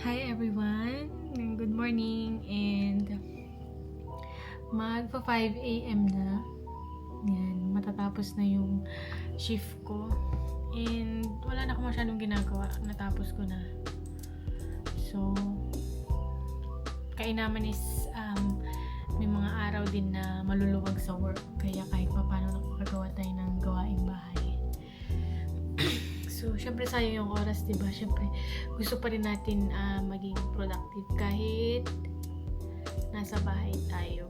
Hi everyone! Good morning and magpa 5 AM na. Yan, matatapos na yung shift ko. And wala na akong masyadong ginagawa. Natapos ko na. So, kainaman is may mga araw din na maluluwag sa work. Kaya kahit pa paano nakakagawa tayo ng gawaing bahay. So, syempre sayang yung oras, diba? Syempre, gusto pa rin natin maging productive kahit nasa bahay tayo.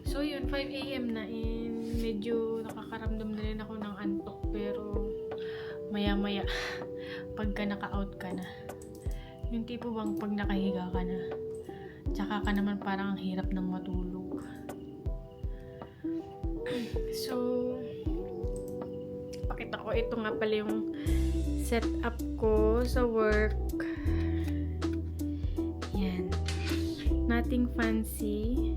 So, yun, 5 AM na and medyo nakakaramdam na rin ako ng antok pero maya-maya pagka naka-out ka na. Yung tipo bang pag nakahiga ka na, tsaka ka naman parang ang hirap ng matulog. So, pakita ko, ito nga pala yung setup ko sa work. Yan. Nothing fancy.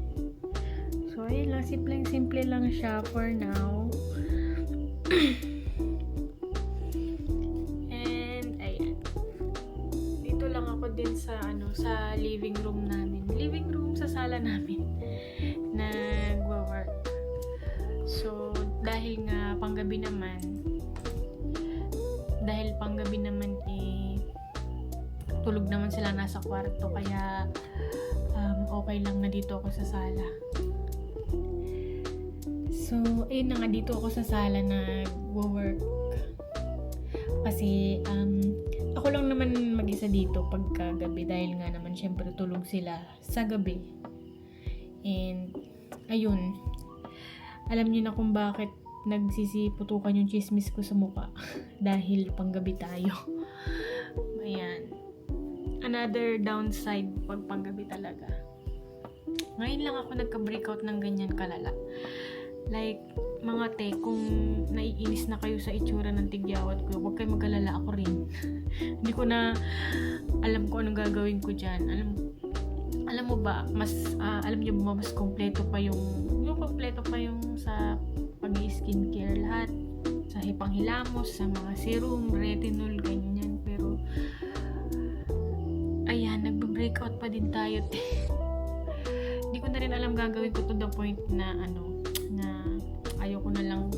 So, ayun lang. Simple lang siya for now. And, ayan. Dito lang ako din sa, sa living room namin. Living room sa sala namin. Nagwa-work. So, dahil nga panggabi naman tulog naman sila nasa kwarto kaya okay lang na dito ako sa sala. So, ayun na nga, dito ako sa sala nag-work kasi ako lang naman mag-isa dito pagka gabi dahil nga naman syempre tulog sila sa gabi. And ayun, alam niyo na kung bakit nagsisiputukan yung chismis ko sa mukha dahil panggabi tayo. Ayan. Another downside pag panggabi talaga. Ngayon lang ako nagka-breakout ng ganyan kalala. Like, mga te, kung naiinis na kayo sa itsura ng tigyawat ko, huwag kayo mag-alala, ako rin. Hindi ko na alam kung anong gagawin ko dyan. Alam mo ba, alam niyo ba mas kompleto pa yung sa pag-skincare lahat, sa hipanghilamos, sa mga serum, retinol, ganyan. Pero ayan, nagbe-breakout pa din tayo. Hindi ko na rin alam gagawin ko to the point na na ayoko na lang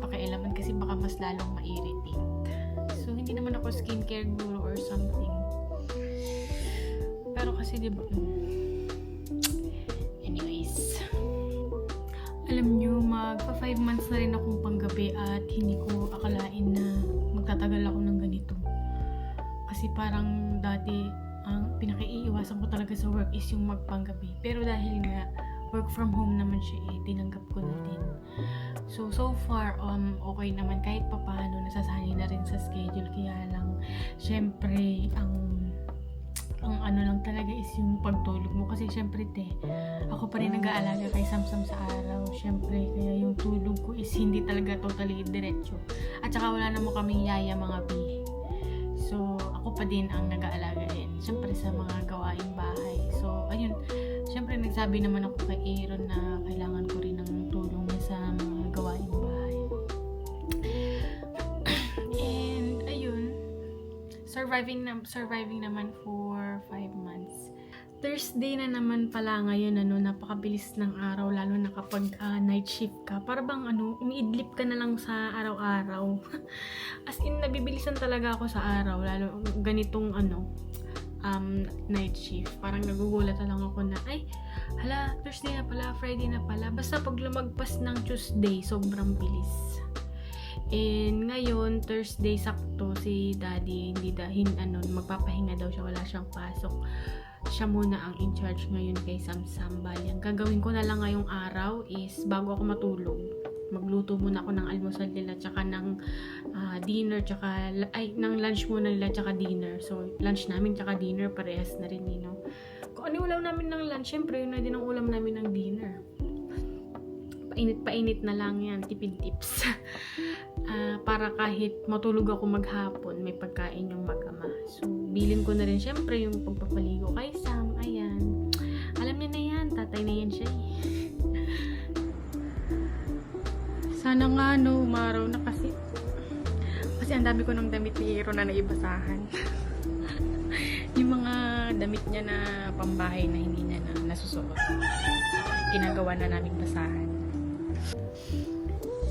pakialaman kasi baka mas lalong ma-irritate. So, hindi naman ako skincare guru or something. Pero kasi diba, anyways, alam nyo, magpa 5 months na rin akong panggabi at hindi ko akalain na magtatagal ako ng ganito. Kasi parang dati, ang pinakaiiwasan ko talaga sa work is yung magpanggabi. Pero dahil nga, work from home naman siya tinanggap ko na din. So far, okay naman. Kahit papaano, nasasanay na rin sa schedule. Kaya lang, syempre, ang lang talaga is yung pagtulog mo. Kasi syempre, ako pa rin nag-aalaga kay Samsam sa araw. Syempre, kaya yung tulog ko is hindi talaga totally diretso. At saka wala naman kaming yaya mga bi. So, ako pa din ang nag-aalaga din. Syempre, sa mga gawaing bahay. So, ayun. Syempre, nagsabi naman ako kay Aaron na kailangan ko rin ng tulong niya sa mga gawaing bahay. And, ayun. Surviving naman for 5 months. Thursday na naman pala ngayon, napakabilis ng araw, lalo na kapag night shift ka. Para bang umiidlip ka na lang sa araw-araw. As in, nabibilisan talaga ako sa araw, lalo ganitong night shift. Parang nagugulat na lang ako na, ay, hala, Thursday na pala, Friday na pala. Basta pag lumagpas ng Tuesday, sobrang bilis. And ngayon, Thursday, sakto, si Daddy, magpapahinga daw siya, wala siyang pasok. Siya muna ang in charge ngayon kay Samsam. Ang gagawin ko na lang ngayong araw is, bago ako matulog, magluto muna ako ng almusal nila, tsaka ng dinner, tsaka, ng lunch muna nila, tsaka dinner. So, lunch namin, tsaka dinner, parehas na rin, Kung ano ulam namin ng lunch, syempre, yun na din ang ulam namin ng dinner. Painit na lang yan, tipid tips. Para kahit matulog ako maghapon, may pagkain yung mag-ama. So, bilin ko na rin syempre yung pagpapaligo kay Sam. Ayan. Alam niya na yan, tatay na yan siya. Sana nga umaraw na kasi Kasi ang dami ko ng damit ni Hiro na naibasahan. Yung mga damit niya na pambahay na hindi niya na nasusuot. Ginagawa na namin basahan.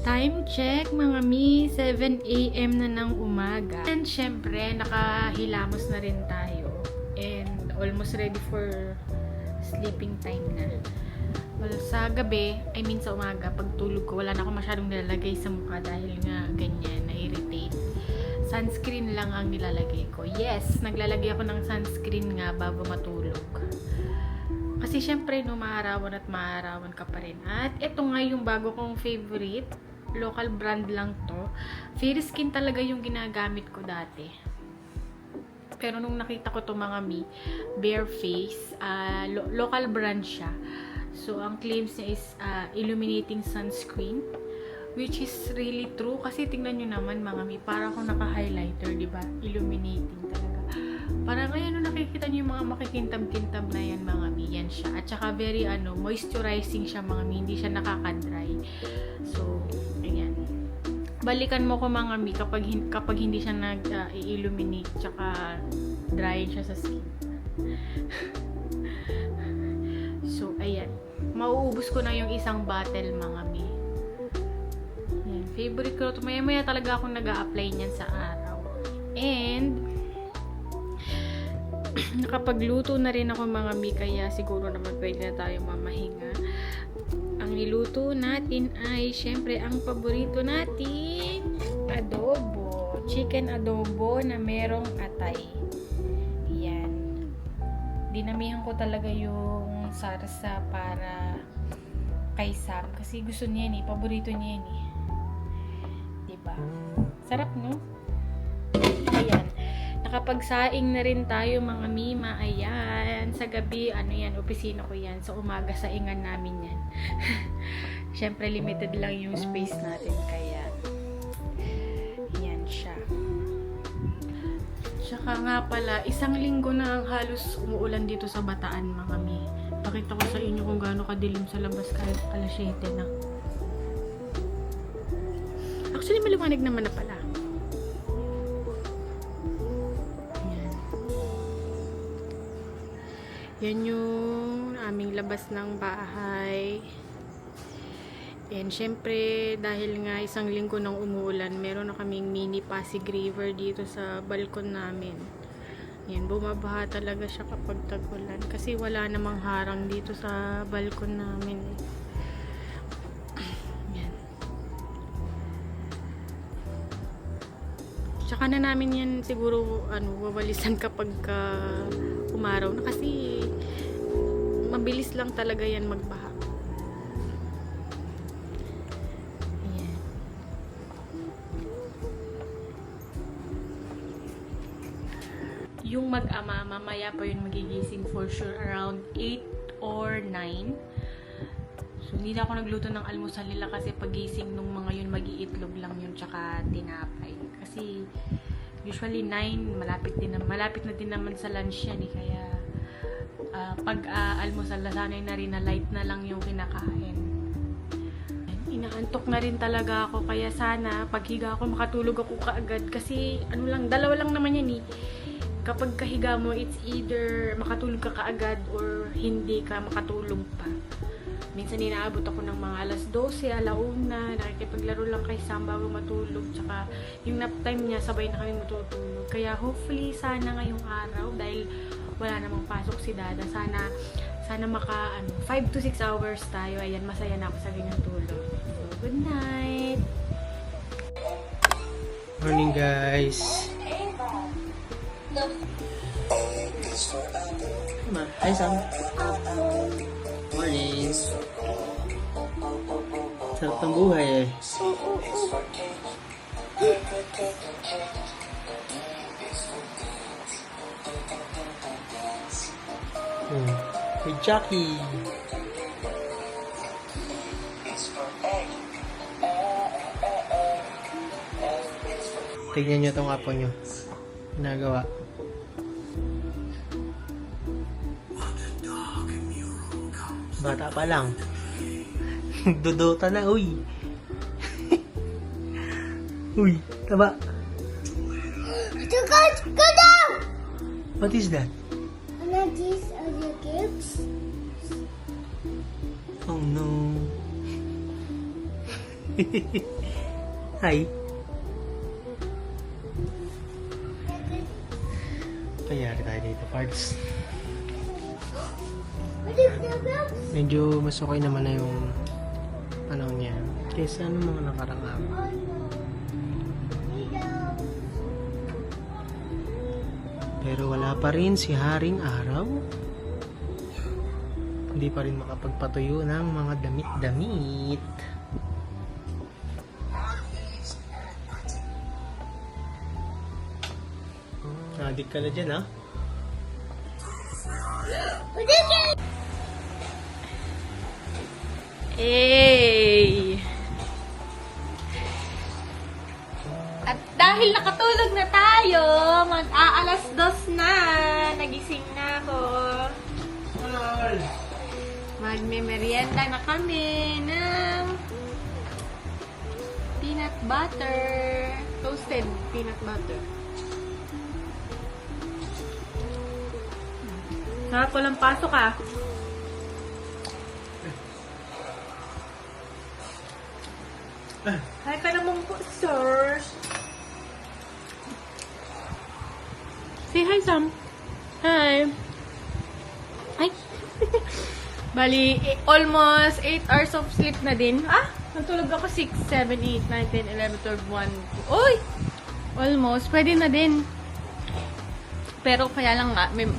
Time check, mga mi, 7 AM na ng umaga. And syempre, nakahilamos na rin tayo. And almost ready for sleeping time na. Well, sa gabi, sa umaga, pag tulog ko, wala na ako masyadong nilalagay sa mukha dahil nga ganyan, na-irritate. Sunscreen lang ang nilalagay ko. Yes, naglalagay ako ng sunscreen nga bago matulog. Kasi syempre, no, maarawan at maarawan ka pa rin. At ito nga yung bago kong favorite. Local brand lang to. Fair Skin talaga yung ginagamit ko dati. Pero nung nakita ko to mga mi, Bare Face, local brand siya. So, ang claims niya is illuminating sunscreen, which is really true. Kasi tingnan nyo naman mga mi, para akong naka-highlighter, di ba? Illuminating talaga. Parang ngayon, nakikita nyo yung mga makikintab-kintab na yan mga mi, yan siya. At saka very moisturizing siya mga mi, hindi siya nakaka-dry. So, ayan. Balikan mo ko mga mi kapag hindi siya nag-illuminate, tsaka dry siya sa skin. So, ayan. Mauubos ko na yung isang bottle, mga mi. Ayan. Favorite ko ito. Maya-maya talaga akong nag-a-apply niyan sa araw. And, nakapagluto na rin ako, mga mi. Kaya siguro naman pwede na tayo mamahinga. Ang niluto natin ay, syempre, ang paborito natin, adobo. Chicken adobo na merong atay. Ayan. Dinamihan ko talaga yung sarsa para kay Sam kasi gusto niya ni, paborito niya ni. 'Di ba? Sarap, no? Ayan. Nakapagsaing na rin tayo, mga mima. Ayan. Sa gabi, yan, opisina ko yan. Sa umaga, saingan namin yan. Syempre, limited lang yung space natin. Kaya, yan siya. Tsaka nga pala, isang linggo na halos umuulan dito sa Bataan, mga mi. Pakita ko sa inyo kung gaano kadilim sa labas kahit alas 7 na. Actually, maliwanag naman na pala. Ayan. Yan yung aming labas ng bahay. And syempre, dahil nga isang linggo nang umuulan, meron na kaming mini Pasig River dito sa balkon namin. Yan, bumabaha talaga siya kapag tag-ulan. Kasi wala namang harang dito sa balkon namin. Yan. Tsaka na namin yan siguro, wawalisan kapag umaraw na. Kasi mabilis lang talaga yan magbaha. Yung mag-ama, mamaya pa yun magigising for sure around 8 or 9. So, hindi na ako nagluto ng almusal nila kasi pagising nung mga yun, mag-iitlog lang yun tsaka tinapay. Kasi usually 9, malapit na din naman sa lunch yan eh. Kaya pag almusal, nasanay na rin na light na lang yung kinakain. Inaantok na rin talaga ako. Kaya sana, paghiga ako, makatulog ako kaagad. Kasi, dalawa lang naman yan eh. Kapag kahiga mo, it's either makatulog ka kaagad or hindi ka makatulog pa. Minsan inaabot ako ng mga alas 12, alauna, nakikipaglaro lang kay Sam bago matulog. Tsaka yung nap time niya, sabay na kami matutulog. Kaya hopefully, sana ngayong araw, dahil wala namang pasok si Dada, sana maka 5 to 6 hours tayo. Ayan, masaya na ako sa ganyang tulog. So, good night! Morning, guys! Hi, Sam. Morning. Sarap ng buhay eh. Hey, Jackie. Tignan nyo itong apo nyo. Ginagawa. Bata pa lang. Dudota na, uy. Uy, taba. Go down! What is that? And these are the gifts. Oh no. Hi. Kayari tayo dito, parts. What is the gifts? Medyo mas okay naman na yung ano niya. Kaysa ano mga nakarang araw. Oh no. Pero wala pa rin si Haring Araw. Hindi pa rin makapagpatuyo ng mga damit-damit. Adik ka na dyan, ha? Hey! At dahil nakatulog na tayo, mag-aalas 2 na. Nagising na ako. Magme-merienda na kami ng peanut butter. Toasted peanut butter. Sarap, walang pasok ah. Hi ka naman po, sir. Say hi, Sam. Hi. Ay. Bali, almost 8 hours of sleep na din. Natulog ako 6, 7, 8, 9, 10, 11, 12, 1, 2. Uy! Almost. Pwede na din. Pero kaya lang nga, may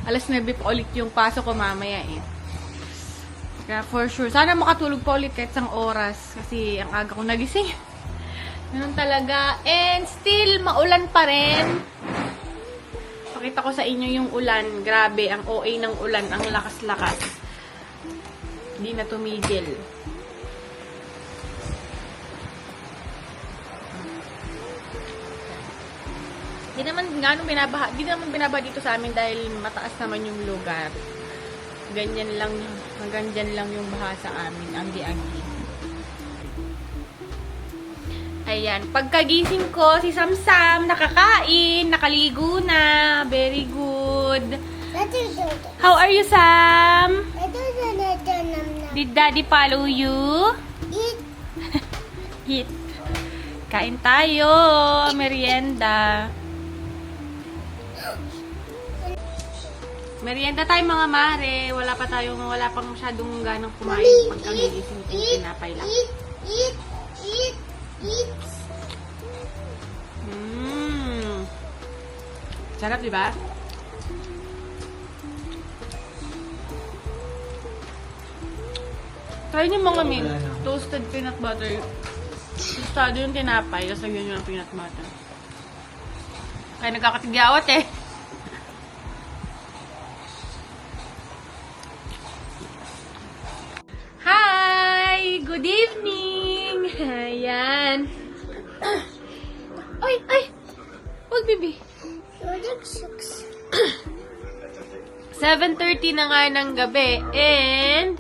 alas 9 pa ulit yung pasok ko mamaya eh. Kaya for sure, sana makatulog pa ulit kahit isang oras. Kasi ang aga ko nagising. Ganun talaga. And still, maulan pa rin. Pakita ko sa inyo yung ulan. Grabe, ang OA ng ulan. Ang lakas-lakas. Hindi na tumigil. Di naman binabaha dito sa amin dahil mataas naman yung lugar. Ganyan lang, hanggang dyan lang yung baha sa amin, anggi-anggi. Ayan, pagkagising ko, si Samsam, nakakain, nakaligo na, very good. How are you, Sam? Did Daddy follow you? Eat. Kain tayo, merienda. Merienda tayo mga mare. Wala pang masyadong ganang kumain. Pagkagigising ko yung tinapay lang. Eat. Sarap, di ba? Try niyo mga min. Toasted peanut butter. Tostado yung tinapay. Tapos lagyan nyo ng peanut butter. Kaya nagkakatigyawat eh. Hi! Good evening! Ayan. Ay! Huwag, bibi. 7:30 na nga ng gabi. And,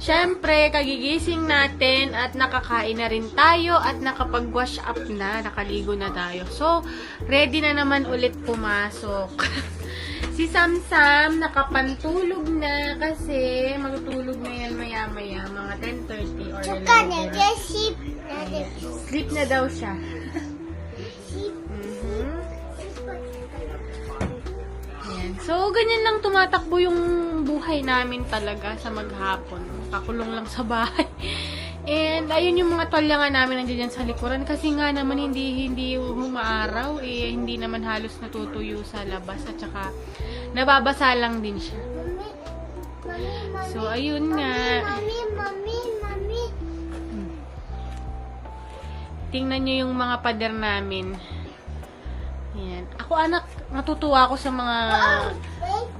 syempre, kagigising natin at nakakain na rin tayo at nakapag-wash up na, nakaligo na tayo. So, ready na naman ulit pumasok. Si Samsam, nakapantulog na kasi matutulog na yan maya-maya, mga 10:30 or 11. Sleep na daw siya. Ayan. So, ganyan lang tumatakbo yung buhay namin talaga sa maghapon. Kakulong lang sa bahay. And, ayun yung mga tolya nga namin nandiyan sa likuran. Kasi nga naman, hindi humaaraw. Eh, hindi naman halos natutuyo sa labas. At saka, nababasa lang din siya. So, ayun nga. Mami. Tingnan nyo yung mga pader namin. Ayan. Ako, anak, natutuwa ako sa mga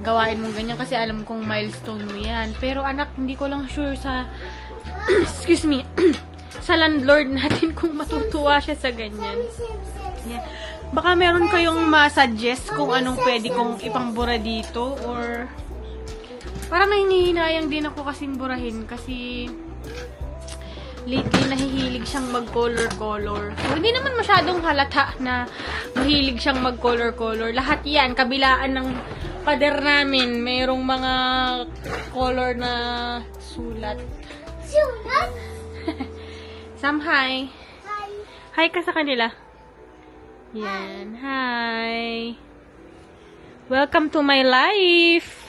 gawain mong ganyan kasi alam kong milestone mo yan. Pero anak, hindi ko lang sure sa excuse me sa landlord natin kung matutuwa siya sa ganyan. Yan. Baka meron kayong ma-suggest kung anong pwede kong ipangbura dito or parang nahinihinayang din ako kasing burahin kasi lately nahihilig siyang mag-color-color. So, hindi naman masyadong halata na mahilig siyang mag-color-color. Lahat yan, kabilaan ng pader namin, mayroong mga color na sulat. Sulat? Sam, hi. Hi. Hi ka sa kanila. Yan, hi. Welcome to my life.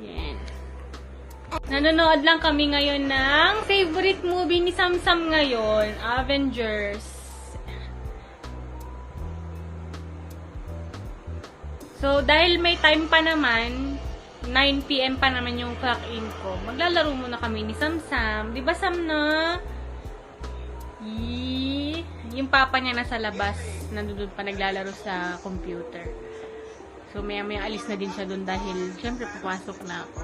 Yan. Nanonood lang kami ngayon ng favorite movie ni Samsam ngayon, Avengers. So, dahil may time pa naman, 9 PM pa naman yung clock in ko, maglalaro muna kami ni Samsam. Di ba, Sam, na? Yung papa niya nasa labas, nandun pa naglalaro sa computer. So, maya-maya alis na din siya dun dahil, syempre, papasok na ako.